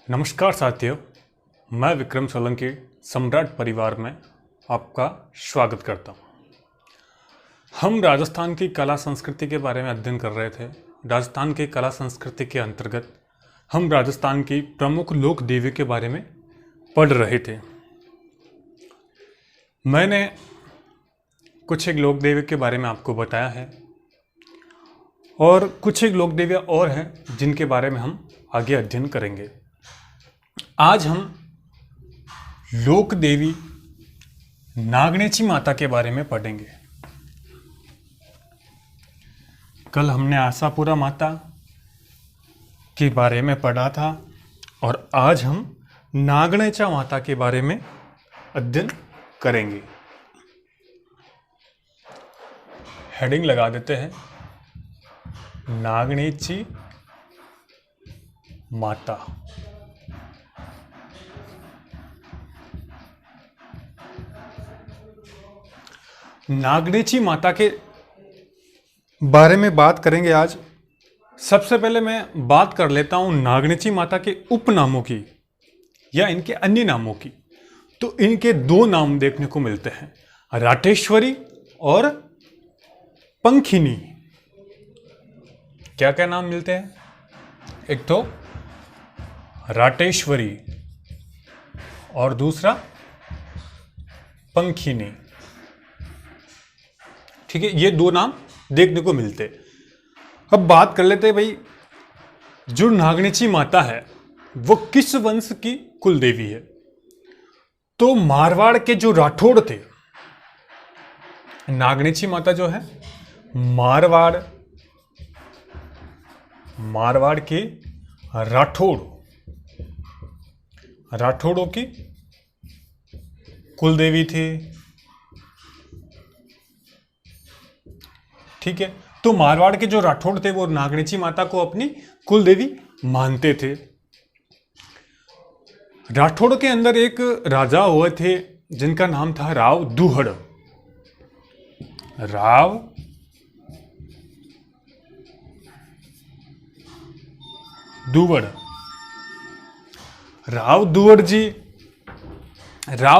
नमस्कार साथियों, मैं विक्रम सोलंकी सम्राट परिवार में आपका स्वागत करता हूँ। हम राजस्थान की कला संस्कृति के बारे में अध्ययन कर रहे थे। राजस्थान की कला संस्कृति के अंतर्गत हम राजस्थान की प्रमुख लोक देवी के बारे में पढ़ रहे थे। मैंने कुछ एक लोक देवी के बारे में आपको बताया है और कुछ एक लोक देवियाँ और हैं जिनके बारे में हम आगे अध्ययन करेंगे। आज हम लोक देवी नागणेची माता के बारे में पढ़ेंगे। कल हमने आशापुरा माता के बारे में पढ़ा था और आज हम नागणेचा माता के बारे में अध्ययन करेंगे। हेडिंग लगा देते हैं, नागणेची माता। नागणेची माता के बारे में बात करेंगे आज। सबसे पहले मैं बात कर लेता हूं नागणेची माता के उपनामों की या इनके अन्य नामों की। तो इनके दो नाम देखने को मिलते हैं, राटेश्वरी और पंखिनी। क्या क्या नाम मिलते हैं? एक तो राटेश्वरी और दूसरा पंखिनी। ठीक है, ये दो नाम देखने को मिलते। अब बात कर लेते हैं भाई, जो नागणेची माता है वो किस वंश की कुल देवी है। तो मारवाड़ के जो राठौड़ थे, नागणेची माता जो है मारवाड़ के राठौड़ों की कुल देवी थी। ठीक है, तो मारवाड़ के जो राठौड़ थे वो नागणेची माता को अपनी कुल देवी मानते थे। राठौड़ के अंदर एक राजा हुए थे जिनका नाम था राव दुहड़। राव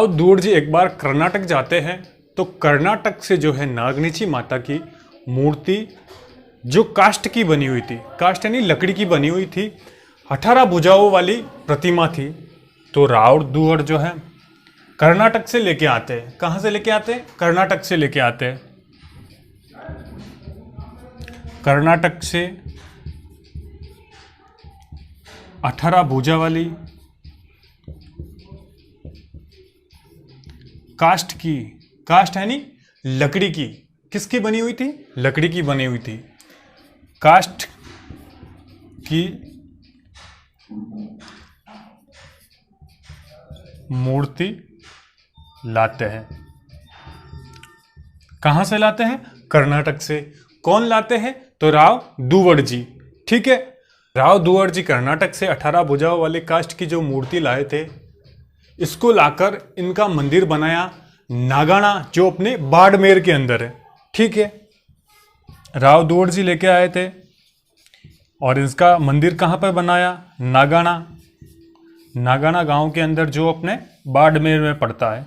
दुहड़ जी एक बार कर्नाटक जाते हैं। तो कर्नाटक से जो है नागणेची माता की मूर्ति जो काष्ठ की बनी हुई थी, काष्ठ यानी लकड़ी की बनी हुई थी, 18 भुजाओं वाली प्रतिमा थी। तो राव दुहड़ जो है कर्नाटक से लेके आते हैं। कहां से लेके आते हैं? कर्नाटक से लेके आते हैं। कर्नाटक से 18 भुजा वाली काष्ठ यानी लकड़ी की, किसकी बनी हुई थी? लकड़ी की बनी हुई थी, काष्ठ की मूर्ति लाते हैं। कहां से लाते हैं? कर्नाटक से। कौन लाते हैं? तो राव दुहड़ जी। ठीक है, राव दुहड़ जी कर्नाटक से 18 भुजाओं वाले काष्ठ की जो मूर्ति लाए थे, इसको लाकर इनका मंदिर बनाया नागाना, जो अपने बाड़मेर के अंदर है। ठीक है, राव दुहड़ जी लेके आए थे और इसका मंदिर कहाँ पर बनाया? नागाना गांव के अंदर, जो अपने बाड़मेर में पड़ता है।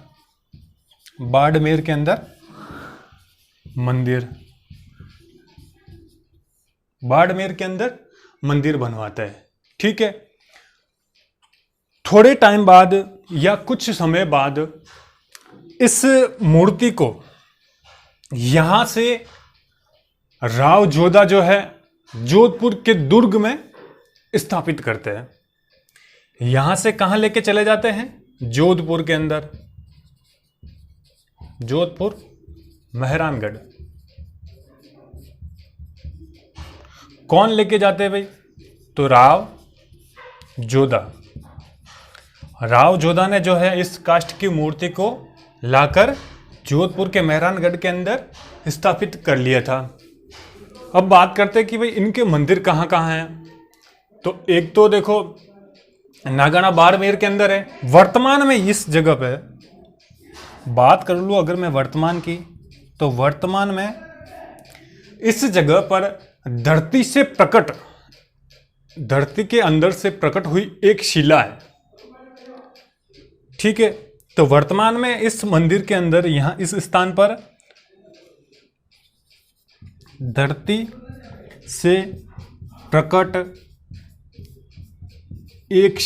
बाड़मेर के अंदर मंदिर बनवाता है। ठीक है, थोड़े टाइम बाद या कुछ समय बाद इस मूर्ति को यहां से राव जोधा जो है जोधपुर के दुर्ग में स्थापित करते हैं। यहां से कहां लेके चले जाते हैं? जोधपुर के अंदर, जोधपुर मेहरानगढ़। कौन लेके जाते हैं भाई? तो राव जोधा ने जो है इस काष्ठ की मूर्ति को लाकर जोधपुर के मेहरानगढ़ के अंदर स्थापित कर लिया था। अब बात करते हैं कि भाई इनके मंदिर कहाँ कहाँ हैं। तो एक तो देखो नागाना बाड़मेर के अंदर है। वर्तमान में इस जगह पे बात कर लूँ अगर मैं वर्तमान की, तो वर्तमान में इस जगह पर धरती से प्रकट धरती के अंदर से प्रकट हुई एक शिला है। ठीक है, तो वर्तमान में इस मंदिर के अंदर यहां इस स्थान पर धरती से प्रकट एक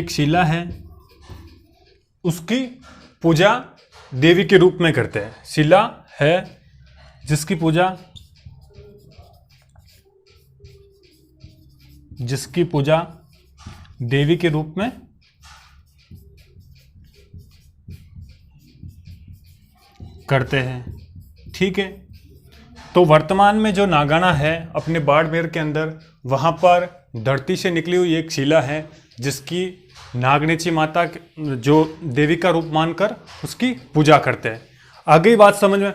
शिला है, उसकी पूजा देवी के रूप में करते हैं। शिला है जिसकी पूजा देवी के रूप में करते हैं। ठीक है, तो वर्तमान में जो नागाना है अपने बाड़मेर के अंदर, वहाँ पर धरती से निकली हुई एक शिला है जिसकी नागनेची माता जो देवी का रूप मानकर उसकी पूजा करते हैं। आगे बात समझ में।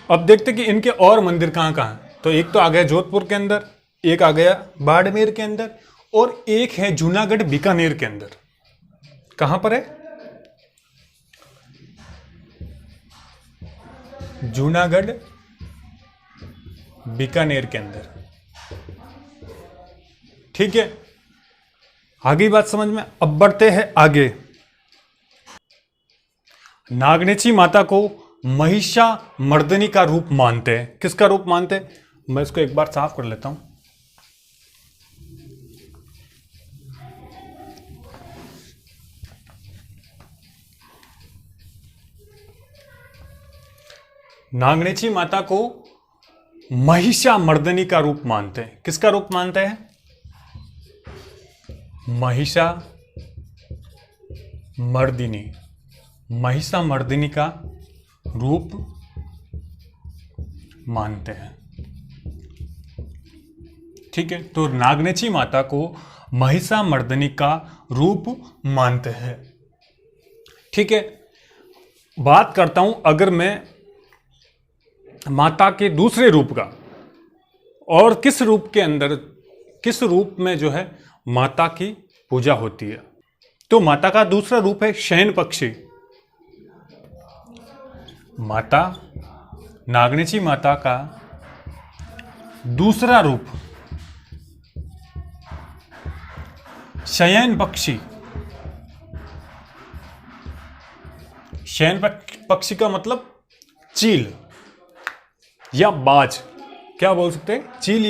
अब देखते हैं कि इनके और मंदिर कहाँ कहाँ हैं। तो एक तो आ गया जोधपुर के अंदर, एक आ गया बाड़मेर के अंदर, और एक है जूनागढ़ बीकानेर के अंदर। कहाँ पर है? जूनागढ़ बीकानेर के अंदर। ठीक है, आगे बात समझ में। अब बढ़ते हैं आगे। नागनेची माता को महिषामर्दिनी का रूप मानते हैं। किसका रूप मानते हैं? मैं इसको एक बार साफ कर लेता हूं। नागनेची माता को महिषामर्दिनी का रूप मानते हैं। किसका रूप मानते हैं? महिषामर्दिनी का रूप मानते हैं। ठीक है, तो नागनेची माता को महिषामर्दिनी का रूप मानते हैं। ठीक है, बात करता हूं अगर मैं माता के दूसरे रूप का, और किस रूप के अंदर, किस रूप में जो है माता की पूजा होती है। तो माता का दूसरा रूप है शयन पक्षी। माता नागनेची माता का दूसरा रूप शयन पक्षी। शयन पक्षी का मतलब चील या बाज, क्या बोल सकते हैं? चील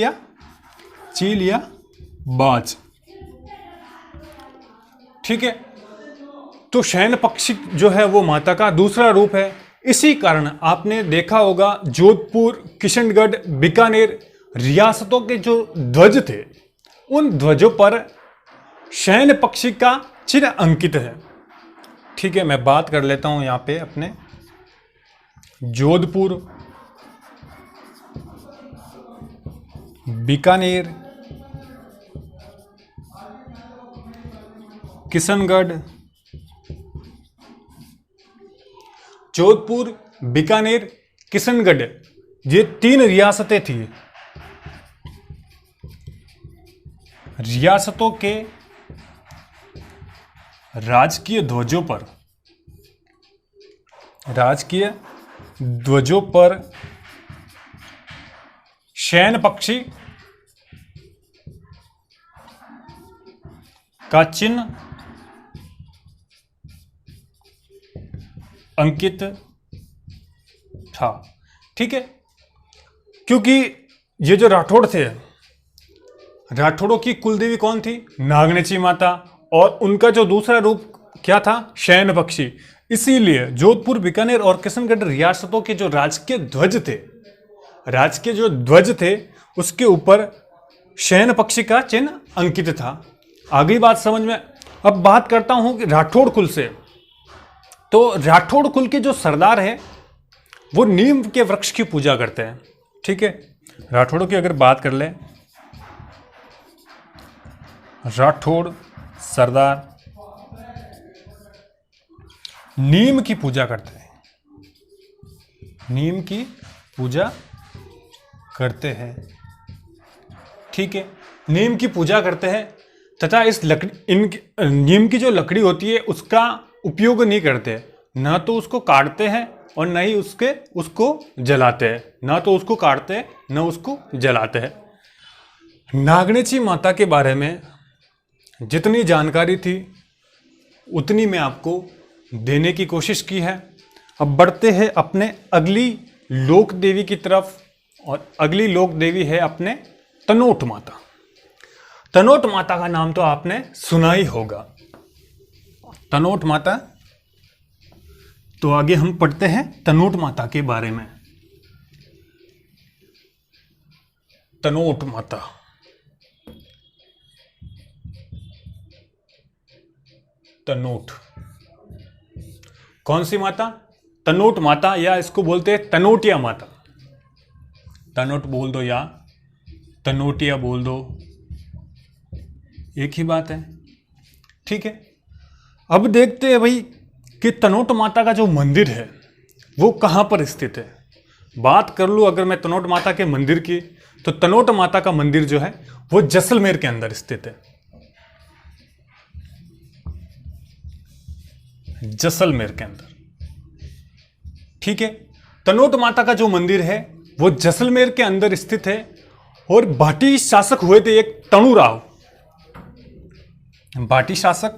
या बाज। ठीक है, तो शयन पक्षी जो है वो माता का दूसरा रूप है। इसी कारण आपने देखा होगा जोधपुर, किशनगढ़, बीकानेर रियासतों के जो ध्वज थे, उन ध्वजों पर शयन पक्षी का चिन्ह अंकित है। ठीक है, मैं बात कर लेता हूं यहां पे अपने जोधपुर, बीकानेर, किशनगढ़, जोधपुर, बीकानेर, किशनगढ़, ये 3 रियासतें थी। रियासतों के राजकीय ध्वजों पर शयन पक्षी का चिन्ह अंकित था। ठीक है, क्योंकि ये जो राठौड़ थे, राठौड़ों की कुलदेवी कौन थी? नागनेची माता, और उनका जो दूसरा रूप क्या था? शयन पक्षी। इसीलिए जोधपुर, बीकानेर और किशनगढ़ रियासतों के जो राजकीय ध्वज थे उसके ऊपर शयन पक्षी का चिन्ह अंकित था। आगे बात समझ में। अब बात करता हूं कि राठौड़ कुल से। तो राठौड़ कुल के जो सरदार हैं वो नीम के वृक्ष की पूजा करते हैं। ठीक है, राठौड़ों की अगर बात कर ले, राठौड़ सरदार नीम की पूजा करते हैं। नीम की पूजा करते हैं। ठीक है, नीम की पूजा करते हैं तथा इस नीम की जो लकड़ी होती है उसका उपयोग नहीं करते, ना तो उसको काटते हैं और न ही उसको जलाते हैं, ना तो उसको काटते हैं न उसको जलाते हैं। नागणेची माता के बारे में जितनी जानकारी थी उतनी मैं आपको देने की कोशिश की है। अब बढ़ते हैं अपने अगली लोक देवी की तरफ, और अगली लोक देवी है अपने तनोट माता। तनोट माता का नाम तो आपने सुना ही होगा, तनोट माता। तो आगे हम पढ़ते हैं तनोट माता के बारे में। तनोट माता, तनोट कौन सी माता? तनोट माता, या इसको बोलते हैं तनोटिया माता। तनोट बोल दो या तनोटिया बोल दो, एक ही बात है, ठीक है। अब देखते हैं भाई कि तनोट माता का जो मंदिर है वो कहाँ पर स्थित है। बात कर लूँ अगर मैं तनोट माता के मंदिर की, तो तनोट माता का मंदिर जो है वो जैसलमेर के अंदर स्थित है। जैसलमेर के अंदर, ठीक है। तनोट माता का जो मंदिर है वो जैसलमेर के अंदर स्थित है। और भाटी शासक हुए थे एक तणुराव, भाटी शासक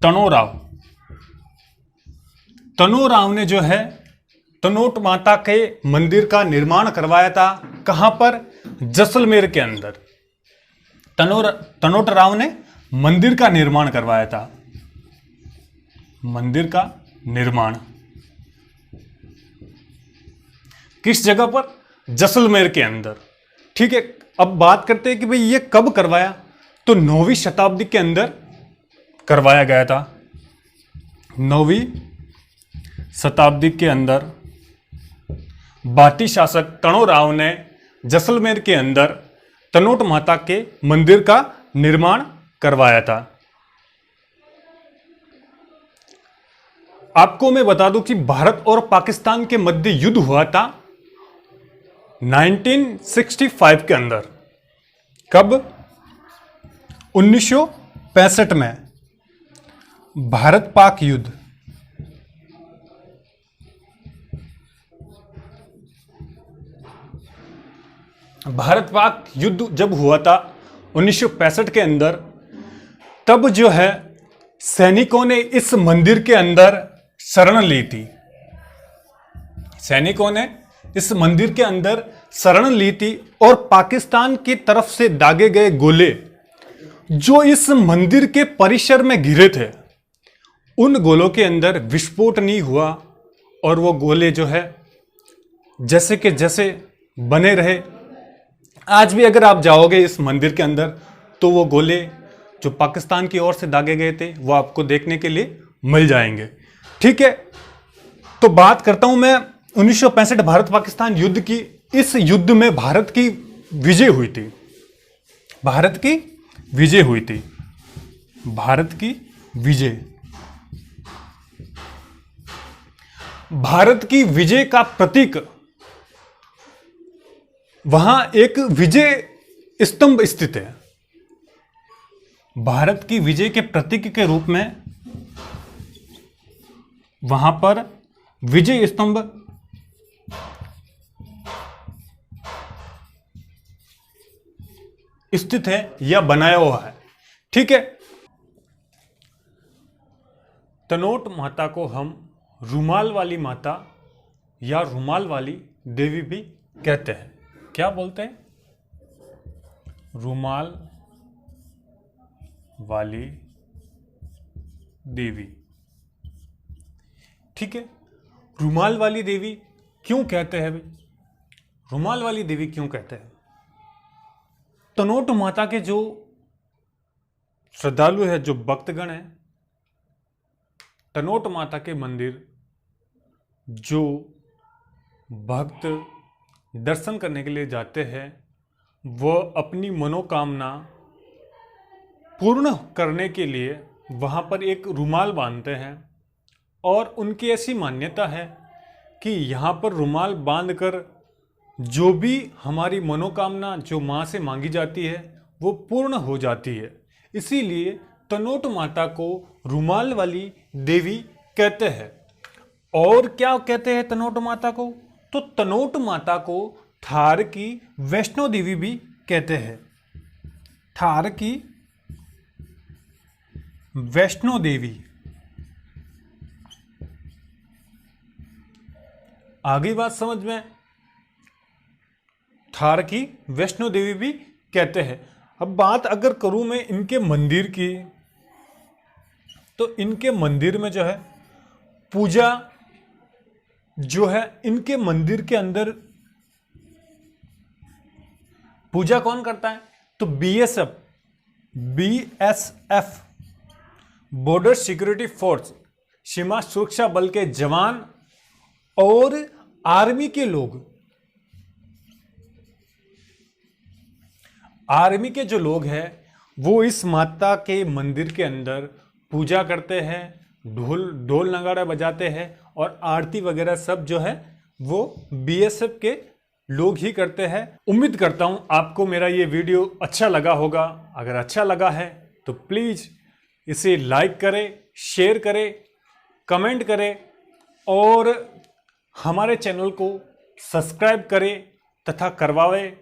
तणोराव। तणोराव ने जो है तनोट माता के मंदिर का निर्माण करवाया था। कहां पर? जैसलमेर के अंदर तनोट राव ने मंदिर का निर्माण करवाया था। मंदिर का निर्माण किस जगह पर? जैसलमेर के अंदर, ठीक है। अब बात करते हैं कि भाई ये कब करवाया, तो 9वीं शताब्दी के अंदर करवाया गया था। 9वीं शताब्दी के अंदर भाटी शासक तणोराव ने जैसलमेर के अंदर तनोट माता के मंदिर का निर्माण करवाया था। आपको मैं बता दूं कि भारत और पाकिस्तान के मध्य युद्ध हुआ था 1965 के अंदर। कब? 1965 में भारत पाक युद्ध। भारत पाक युद्ध जब हुआ था 1965 के अंदर, तब जो है सैनिकों ने इस मंदिर के अंदर शरण ली थी। सैनिकों ने इस मंदिर के अंदर शरण ली थी और पाकिस्तान की तरफ से दागे गए गोले जो इस मंदिर के परिसर में गिरे थे, उन गोलों के अंदर विस्फोट नहीं हुआ और वो गोले जो है जैसे के जैसे बने रहे। आज भी अगर आप जाओगे इस मंदिर के अंदर तो वो गोले जो पाकिस्तान की ओर से दागे गए थे वो आपको देखने के लिए मिल जाएंगे, ठीक है। तो बात करता हूं मैं 1965 भारत पाकिस्तान युद्ध की। इस युद्ध में भारत की विजय हुई थी। भारत की विजय हुई थी। भारत की विजय। भारत की विजय का प्रतीक, वहां एक विजय स्तंभ स्थित है। भारत की विजय के प्रतीक के रूप में वहां पर विजय स्तंभ स्थित है या बनाया हुआ है, ठीक है। तनोट माता को हम रुमाल वाली माता या रुमाल वाली देवी भी कहते हैं। क्या बोलते हैं? रुमाल वाली देवी, ठीक है। रुमाल वाली देवी क्यों कहते हैं भाई? रुमाल वाली देवी क्यों कहते हैं? तनोट माता के जो श्रद्धालु है, जो भक्तगण है, तनोट माता के मंदिर जो भक्त दर्शन करने के लिए जाते हैं, वह अपनी मनोकामना पूर्ण करने के लिए वहाँ पर एक रुमाल बांधते हैं। और उनकी ऐसी मान्यता है कि यहाँ पर रुमाल बांधकर जो भी हमारी मनोकामना जो माँ से मांगी जाती है वो पूर्ण हो जाती है। इसीलिए तनोट माता को रुमाल वाली देवी कहते हैं। और क्या कहते हैं तनोट माता को? तो तनोट माता को थार की वैष्णो देवी भी कहते हैं। थार की वैष्णो देवी। आगे बात समझ में? थार की वैष्णो देवी भी कहते हैं। अब बात अगर करूं मैं इनके मंदिर की, तो इनके मंदिर में जो है पूजा जो है, इनके मंदिर के अंदर पूजा कौन करता है? तो बीएसएफ बॉर्डर सिक्योरिटी फोर्स, सीमा सुरक्षा बल के जवान और आर्मी के लोग, आर्मी के जो लोग हैं वो इस माता के मंदिर के अंदर पूजा करते हैं, ढोल नगाड़ा बजाते हैं और आरती वगैरह सब जो है वो बीएसएफ के लोग ही करते हैं। उम्मीद करता हूं आपको मेरा ये वीडियो अच्छा लगा होगा। अगर अच्छा लगा है तो प्लीज़ इसे लाइक करें, शेयर करें, कमेंट करें और हमारे चैनल को सब्सक्राइब करें तथा करवाएं